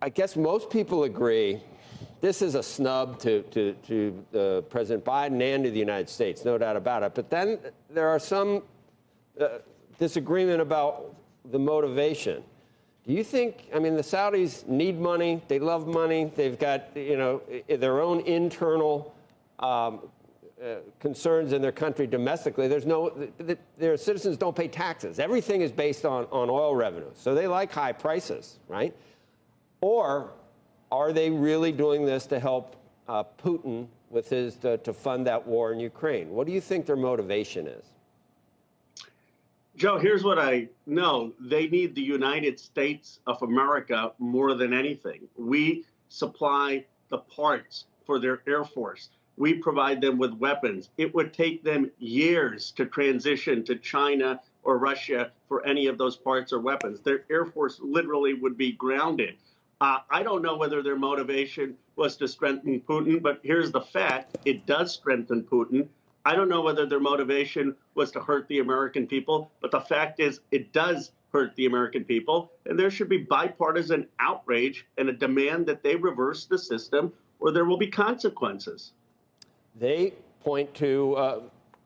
I guess most people agree this is a snub to President Biden and to the United States, no doubt about it. But then there are some disagreement about the motivation. Do you think, I mean, the Saudis need money, they love money, they've got, their own internal concerns in their country domestically. Their citizens don't pay taxes. Everything is based on oil revenue. So they like high prices, right? Or are they really doing this to help Putin with to fund that war in Ukraine? What do you think their motivation is? Joe, here's what I know. They need the United States of America more than anything. We supply the parts for their Air Force. We provide them with weapons. It would take them years to transition to China or Russia for any of those parts or weapons. Their Air Force literally would be grounded. I don't know whether their motivation was to strengthen Putin, but here's the fact. It does strengthen Putin. I don't know whether their motivation was to hurt the American people, but the fact is it does hurt the American people, and there should be bipartisan outrage and a demand that they reverse the system or there will be consequences. They point to,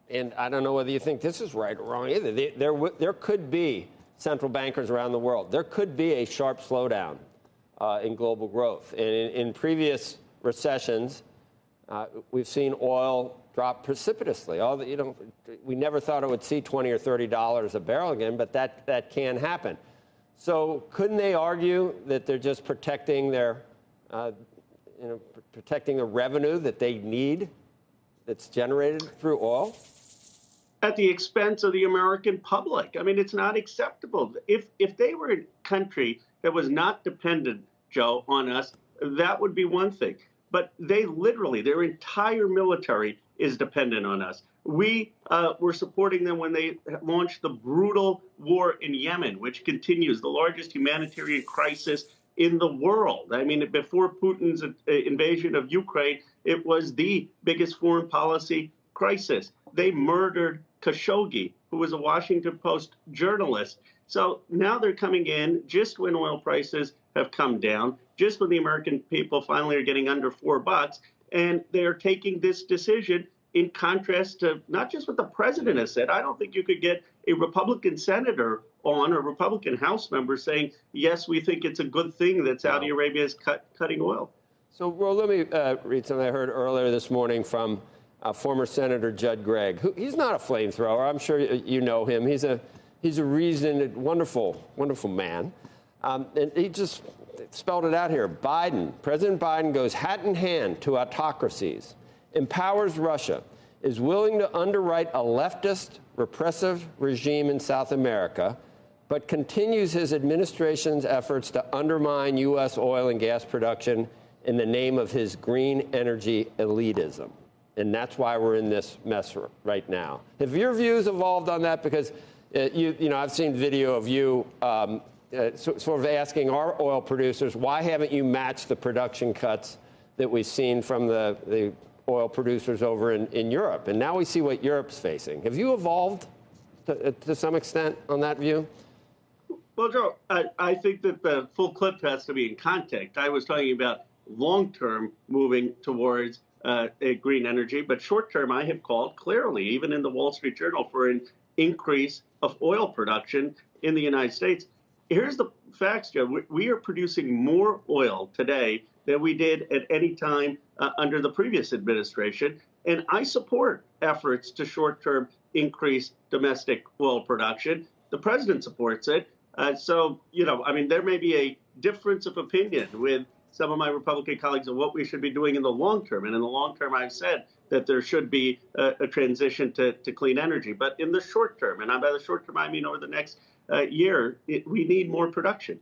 and I don't know whether you think this is right or wrong either, there could be central bankers around the world. There could be a sharp slowdown in global growth. And in previous recessions, we've seen oil drop precipitously. We never thought it would see $20 or $30 a barrel again, but that can happen. So couldn't they argue that they're just protecting their, protecting the revenue that they need that's generated through oil? At the expense of the American public. I mean, it's not acceptable. If they were a country that was not dependent, Joe, on us, that would be one thing. But they literally, their entire military is dependent on us. We were supporting them when they launched the brutal war in Yemen, which continues, the largest humanitarian crisis in the world. I mean, before Putin's invasion of Ukraine, it was the biggest foreign policy crisis. They murdered Khashoggi, who was a Washington Post journalist. So now they're coming in just when oil prices have come down, just when the American people finally are getting under $4, and they're taking this decision in contrast to not just what the president has said. I don't think you could get a Republican senator on, or Republican House member saying, yes, we think it's a good thing that Saudi Arabia is cutting oil. So, well, let me read something I heard earlier this morning from former Senator Judd Gregg. He's not a flamethrower. I'm sure you know him. He's a reasoned, wonderful man. And he just spelled it out here. President Biden goes hat in hand to autocracies, empowers Russia, is willing to underwrite a leftist, repressive regime in South America, but continues his administration's efforts to undermine U.S. oil and gas production in the name of his green energy elitism. And that's why we're in this mess right now. Have your views evolved on that? Because, I've seen video of you sort of asking our oil producers, why haven't you matched the production cuts that we've seen from the oil producers over in Europe? And now we see what Europe's facing. Have you evolved to some extent on that view? Well, Joe, I think that the full clip has to be in context. I was talking about long-term moving towards a green energy, but short-term I have called clearly, even in the Wall Street Journal, for an increase of oil production in the United States. Here's the facts, Joe. We are producing more oil today than we did at any time under the previous administration. And I support efforts to short-term increase domestic oil production. The president supports it. There may be a difference of opinion with some of my Republican colleagues on what we should be doing in the long term. And in the long term, I've said that there should be a transition to clean energy. But in the short term, and by the short term, I mean over the next year, we need more production.